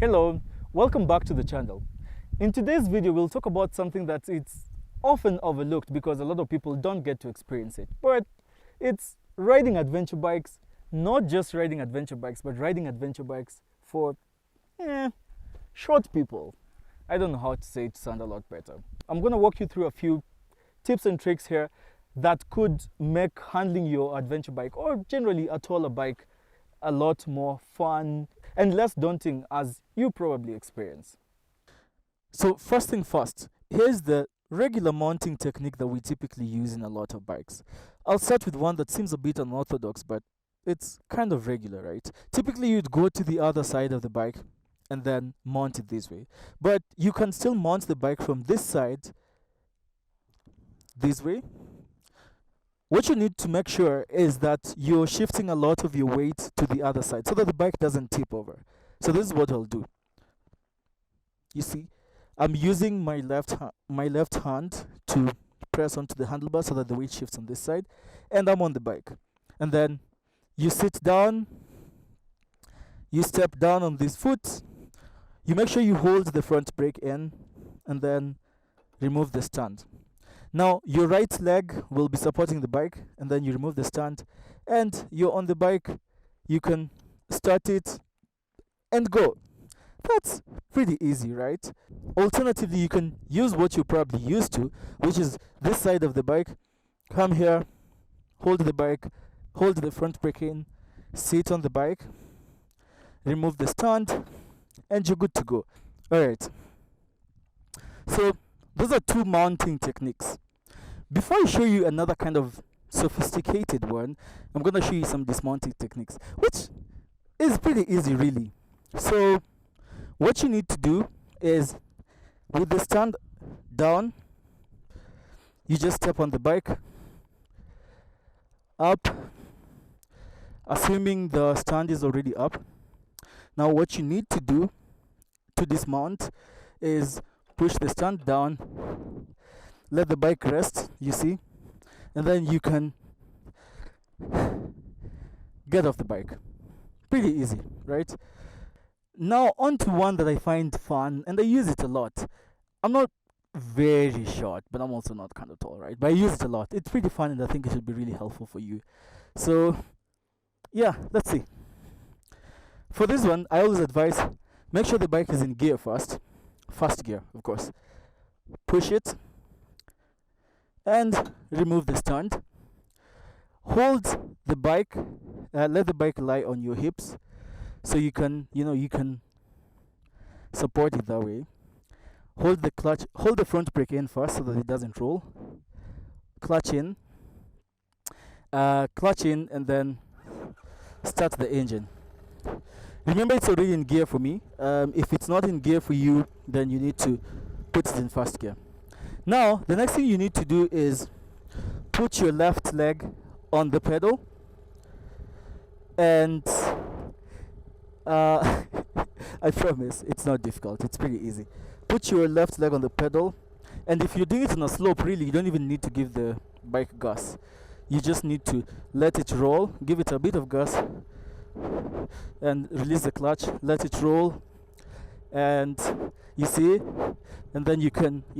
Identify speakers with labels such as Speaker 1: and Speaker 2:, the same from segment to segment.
Speaker 1: Hello, welcome back to the channel. In today's video, we'll talk about something that it's often overlooked because a lot of people don't get to experience it. But it's riding adventure bikes, not just riding adventure bikes, but riding adventure bikes for short people. I don't know how to say it to sound a lot better. I'm going to walk you through a few tips and tricks here that could make handling your adventure bike or generally a taller bike a lot more fun and less daunting as you probably experience. So first thing first, here's the regular mounting technique that we typically use in a lot of bikes. I'll start with one that seems a bit unorthodox, but it's kind of regular, right? Typically you'd go to the other side of the bike and then mount it this way. But you can still mount the bike from this side this way. What you need to make sure is that you're shifting a lot of your weight to the other side so that the bike doesn't tip over. So this is what I'll do. You see, I'm using my left hand to press onto the handlebar so that the weight shifts on this side, and I'm on the bike. And then you sit down, you step down on this foot, you make sure you hold the front brake in, and then remove the stand. Now your right leg will be supporting the bike, and then you remove the stand and you're on the bike. You can start it and go. That's pretty easy, right? Alternatively, you can use what you're probably used to, which is this side of the bike. Come here, hold the bike, hold the front brake in, sit on the bike, remove the stand, and you're good to go. Alright, so those are two mounting techniques. Before I show you another kind of sophisticated one, I'm going to show you some dismounting techniques, which is pretty easy really. So what you need to do is, with the stand down, you just step on the bike, up, assuming the stand is already up. Now what you need to do to dismount is push the stand down, let the bike rest, you see, and then you can get off the bike. Pretty easy, right? Now on to one that I find fun and I use it a lot. I'm not very short, but I'm also not kind of tall, right? But I use it a lot. It's pretty fun and I think it will be really helpful for you. So yeah, let's see. For this one, I always advise, make sure the bike is in gear first gear, of course. Push it and remove the stand. Hold the bike, let the bike lie on your hips so you can support it that way. Hold the clutch, hold the front brake in first so that it doesn't roll. Clutch in, and then start the engine. Remember, it's already in gear for me. If it's not in gear for you, then you need to put it in first gear. Now the next thing you need to do is put your left leg on the pedal, and I promise it's not difficult, it's pretty easy. Put your left leg on the pedal, and if you're doing it on a slope, really you don't even need to give the bike gas. You just need to let it roll, give it a bit of gas, and release the clutch, let it roll, and you see, and then you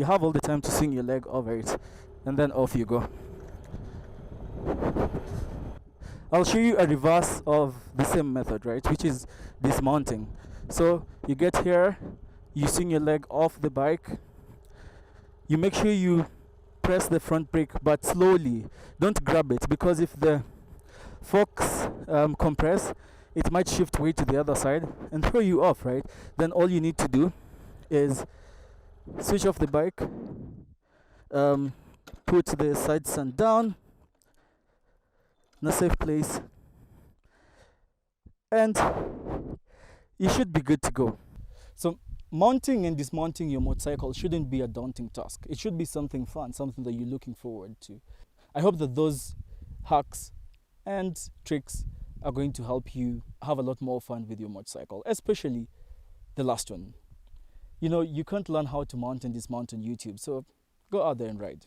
Speaker 1: have all the time to swing your leg over it, and then off you go. I'll show you a reverse of the same method, right, which is dismounting. So you get here, you swing your leg off the bike, you make sure you press the front brake but slowly, don't grab it, because if the forks compress, it might shift weight to the other side and throw you off, right? Then all you need to do is switch off the bike, put the side stand down in a safe place, and you should be good to go. So mounting and dismounting your motorcycle shouldn't be a daunting task. It should be something fun, something that you're looking forward to. I hope that those hacks and tricks are going to help you have a lot more fun with your motorcycle, especially the last one. You know, you can't learn how to mount and dismount on YouTube, so go out there and ride.